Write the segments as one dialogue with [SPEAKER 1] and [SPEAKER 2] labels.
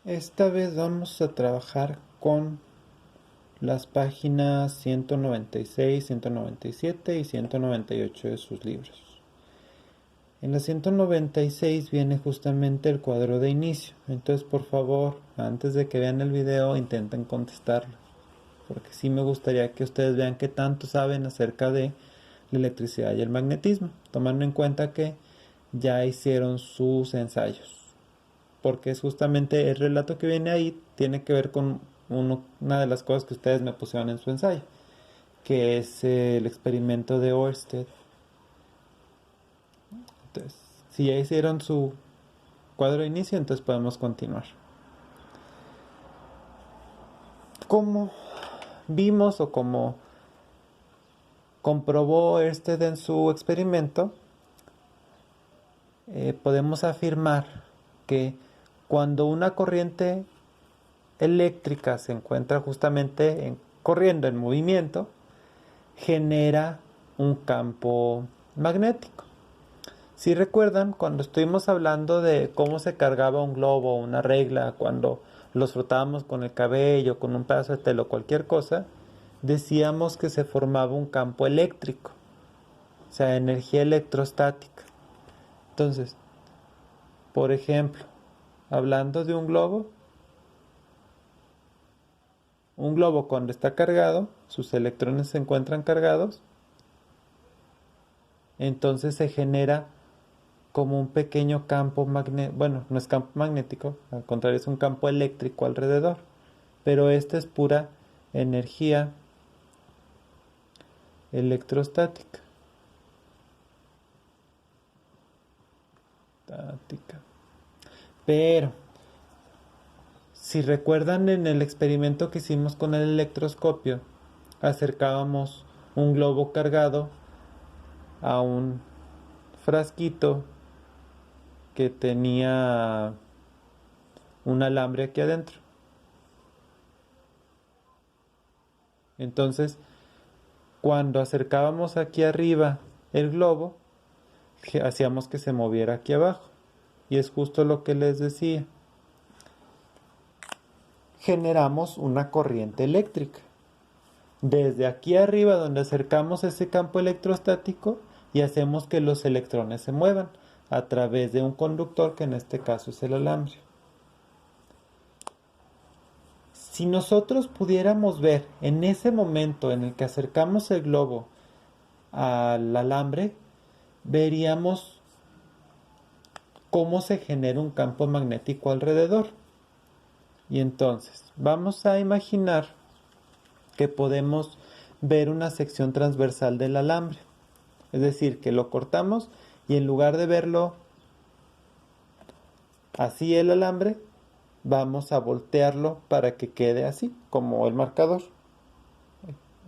[SPEAKER 1] Esta vez vamos a trabajar con las páginas 196, 197 y 198 de sus libros. En la 196 viene justamente el cuadro de inicio. Entonces, por favor, antes de que vean el video, intenten contestarlo. Porque sí me gustaría que ustedes vean qué tanto saben acerca de la electricidad y el magnetismo, tomando en cuenta que ya hicieron sus ensayos. Porque es justamente el relato que viene ahí, tiene que ver con una de las cosas que ustedes me pusieron en su ensayo, que es el experimento de Ørsted. Entonces, si ya hicieron su cuadro de inicio, entonces podemos continuar. Como vimos o como comprobó Ørsted en su experimento, podemos afirmar que cuando una corriente eléctrica se encuentra justamente corriendo en movimiento, genera un campo magnético. Si recuerdan, cuando estuvimos hablando de cómo se cargaba un globo o una regla, cuando los frotábamos con el cabello, con un pedazo de tela o cualquier cosa, decíamos que se formaba un campo eléctrico, o sea, energía electrostática. Entonces, por ejemplo, hablando de un globo cuando está cargado, sus electrones se encuentran cargados, entonces se genera como un pequeño campo magnético, bueno, no es campo magnético, al contrario es un campo eléctrico alrededor, pero esta es pura energía electrostática. Pero, si recuerdan en el experimento que hicimos con el electroscopio, acercábamos un globo cargado a un frasquito que tenía un alambre aquí adentro. Entonces, cuando acercábamos aquí arriba el globo, hacíamos que se moviera aquí abajo. Y es justo lo que les decía. Generamos una corriente eléctrica. Desde aquí arriba donde acercamos ese campo electrostático y hacemos que los electrones se muevan a través de un conductor que en este caso es el alambre. Si nosotros pudiéramos ver en ese momento en el que acercamos el globo al alambre, veríamos cómo se genera un campo magnético alrededor. Y entonces, vamos a imaginar que podemos ver una sección transversal del alambre. Es decir, que lo cortamos y en lugar de verlo así el alambre, vamos a voltearlo para que quede así, como el marcador.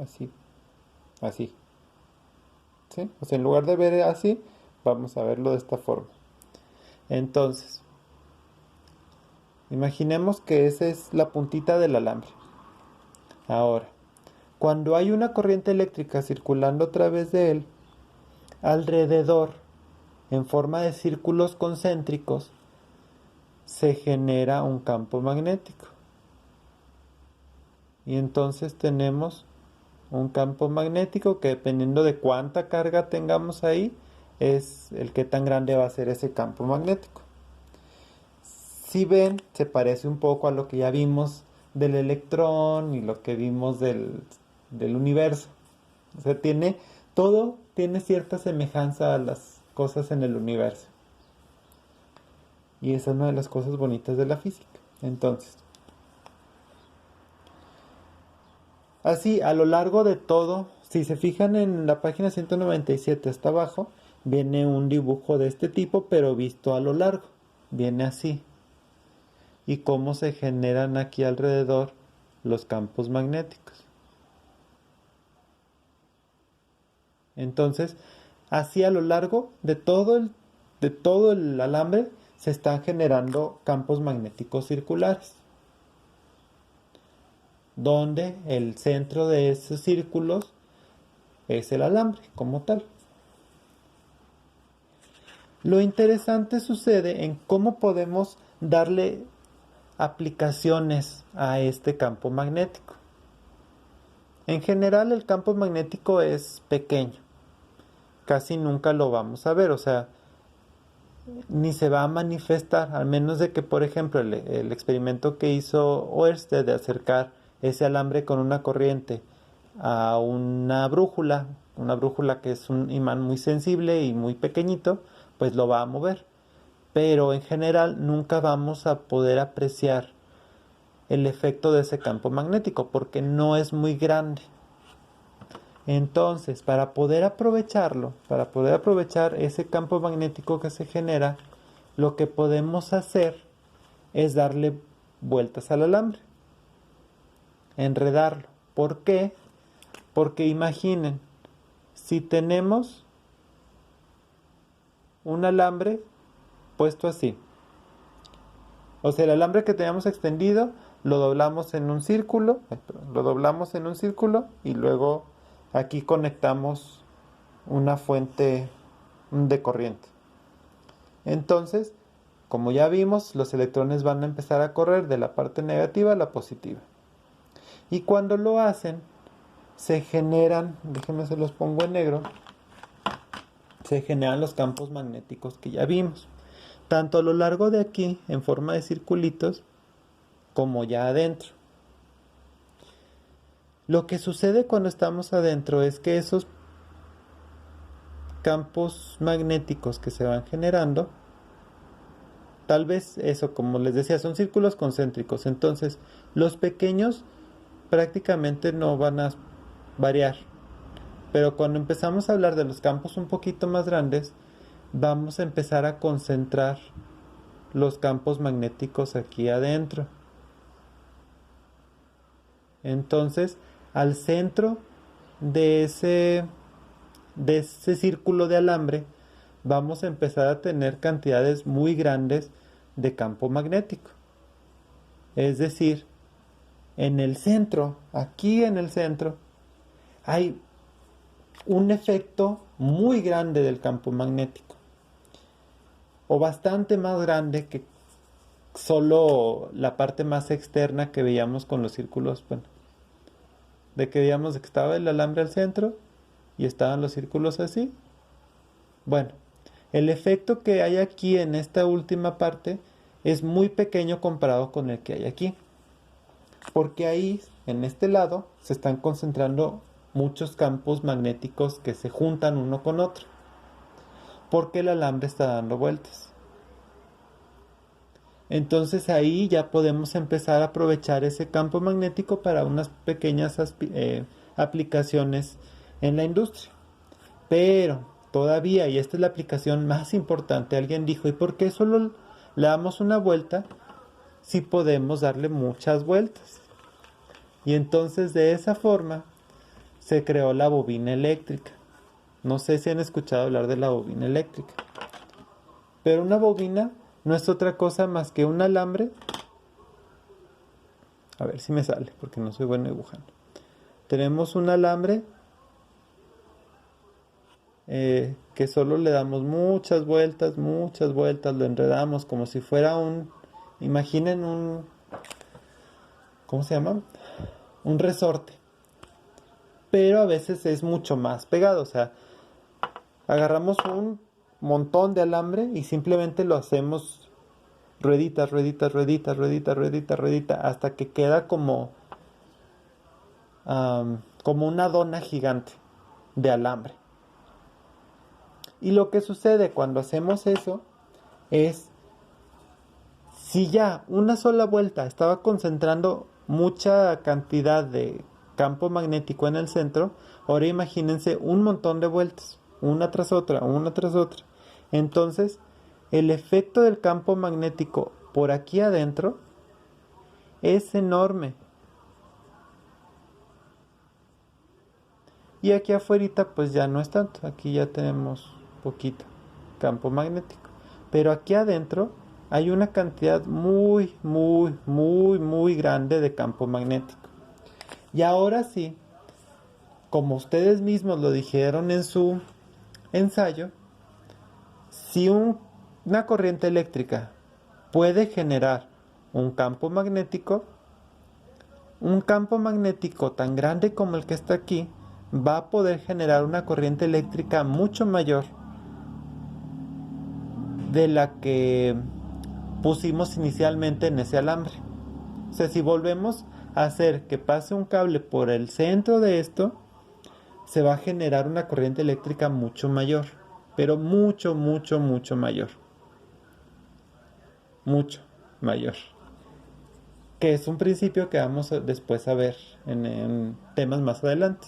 [SPEAKER 1] Así, así. ¿Sí? O sea, en lugar de ver así, vamos a verlo de esta forma. Entonces, imaginemos que esa es la puntita del alambre. Ahora, cuando hay una corriente eléctrica circulando a través de él, alrededor, en forma de círculos concéntricos, se genera un campo magnético. Y entonces tenemos un campo magnético que dependiendo de cuánta carga tengamos ahí, es el que tan grande va a ser ese campo magnético. Si ven, se parece un poco a lo que ya vimos del electrón y lo que vimos del universo. O sea, todo tiene cierta semejanza a las cosas en el universo. Y esa es una de las cosas bonitas de la física. Entonces, así a lo largo de todo, si se fijan en la página 197 hasta abajo, viene un dibujo de este tipo, pero visto a lo largo. Viene así. Y cómo se generan aquí alrededor los campos magnéticos. Entonces, así a lo largo de todo el alambre se están generando campos magnéticos circulares, donde el centro de esos círculos es el alambre como tal. Lo interesante sucede en cómo podemos darle aplicaciones a este campo magnético. En general el campo magnético es pequeño, casi nunca lo vamos a ver, o sea, ni se va a manifestar, al menos de que, por ejemplo, el experimento que hizo Oersted de acercar ese alambre con una corriente a una brújula que es un imán muy sensible y muy pequeñito, pues lo va a mover. Pero en general nunca vamos a poder apreciar el efecto de ese campo magnético porque no es muy grande. Entonces, para poder aprovechar ese campo magnético que se genera, lo que podemos hacer es darle vueltas al alambre, enredarlo. ¿Por qué? Porque imaginen, si tenemos un alambre puesto así, o sea, el alambre que teníamos extendido lo doblamos en un círculo, y luego aquí conectamos una fuente de corriente. Entonces, como ya vimos, los electrones van a empezar a correr de la parte negativa a la positiva. Y cuando lo hacen, se generan, déjenme se los pongo en negro, se generan los campos magnéticos que ya vimos, tanto a lo largo de aquí, en forma de circulitos, como ya adentro. Lo que sucede cuando estamos adentro es que esos campos magnéticos que se van generando, tal vez eso, como les decía, son círculos concéntricos, entonces los pequeños prácticamente no van a variar, pero cuando empezamos a hablar de los campos un poquito más grandes, vamos a empezar a concentrar los campos magnéticos aquí adentro. Entonces, al centro de ese círculo de alambre, vamos a empezar a tener cantidades muy grandes de campo magnético. Es decir, en el centro, aquí en el centro, hay un efecto muy grande del campo magnético, o bastante más grande que solo la parte más externa que veíamos con los círculos, bueno, de que veíamos que estaba el alambre al centro y estaban los círculos así. Bueno, el efecto que hay aquí en esta última parte es muy pequeño comparado con el que hay aquí, porque ahí, en este lado, se están concentrando muchos campos magnéticos que se juntan uno con otro, porque el alambre está dando vueltas. Entonces ahí ya podemos empezar a aprovechar ese campo magnético para unas pequeñas aplicaciones en la industria. Pero todavía, y esta es la aplicación más importante, alguien dijo, ¿y por qué solo le damos una vuelta si podemos darle muchas vueltas? Y entonces de esa forma se creó la bobina eléctrica. No sé si han escuchado hablar de la bobina eléctrica. Pero una bobina no es otra cosa más que un alambre. A ver si me sale, porque no soy bueno dibujando. Tenemos un alambre que solo le damos muchas vueltas, lo enredamos como si fuera imaginen ¿cómo se llama? Un resorte. Pero a veces es mucho más pegado, o sea, agarramos un montón de alambre y simplemente lo hacemos rueditas, hasta que queda como una dona gigante de alambre. Y lo que sucede cuando hacemos eso es, si ya una sola vuelta estaba concentrando mucha cantidad de campo magnético en el centro, ahora imagínense un montón de vueltas, una tras otra. Entonces, el efecto del campo magnético por aquí adentro es enorme. Y aquí afuera pues ya no es tanto, aquí ya tenemos poquito campo magnético. Pero aquí adentro hay una cantidad muy grande de campo magnético. Y ahora sí, como ustedes mismos lo dijeron en su ensayo, si una corriente eléctrica puede generar un campo magnético tan grande como el que está aquí va a poder generar una corriente eléctrica mucho mayor de la que pusimos inicialmente en ese alambre. O sea, si volvemos a hacer que pase un cable por el centro de esto, se va a generar una corriente eléctrica mucho mayor, pero mucho, mucho, mucho mayor. Mucho mayor. Que es un principio que vamos después a ver en temas más adelante.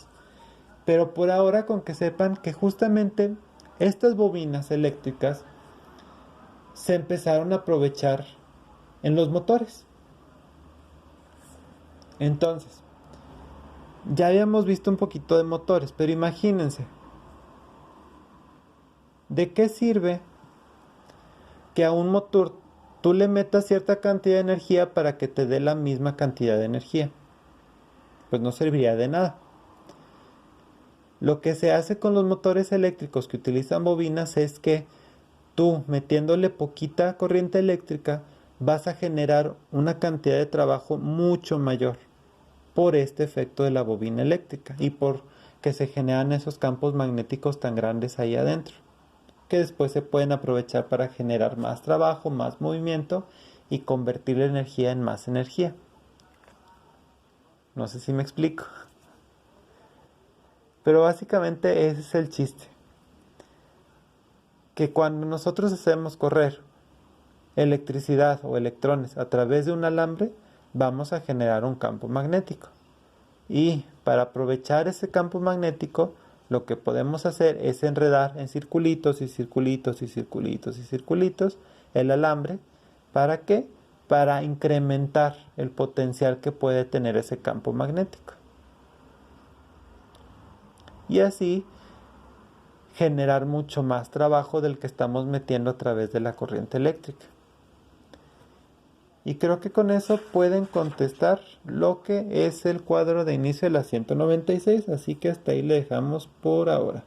[SPEAKER 1] Pero por ahora, con que sepan que justamente estas bobinas eléctricas se empezaron a aprovechar en los motores. Entonces, ya habíamos visto un poquito de motores, pero imagínense, ¿de qué sirve que a un motor tú le metas cierta cantidad de energía para que te dé la misma cantidad de energía? Pues no serviría de nada. Lo que se hace con los motores eléctricos que utilizan bobinas es que tú, metiéndole poquita corriente eléctrica, vas a generar una cantidad de trabajo mucho mayor por este efecto de la bobina eléctrica y por que se generan esos campos magnéticos tan grandes ahí adentro, que después se pueden aprovechar para generar más trabajo, más movimiento y convertir la energía en más energía. No sé si me explico. Pero básicamente ese es el chiste. Que cuando nosotros hacemos correr electricidad o electrones a través de un alambre, vamos a generar un campo magnético. Y para aprovechar ese campo magnético, lo que podemos hacer es enredar en circulitos y circulitos y circulitos y circulitos el alambre. ¿Para qué? Para incrementar el potencial que puede tener ese campo magnético. Y así generar mucho más trabajo del que estamos metiendo a través de la corriente eléctrica. Y creo que con eso pueden contestar lo que es el cuadro de inicio de la 196, así que hasta ahí le dejamos por ahora.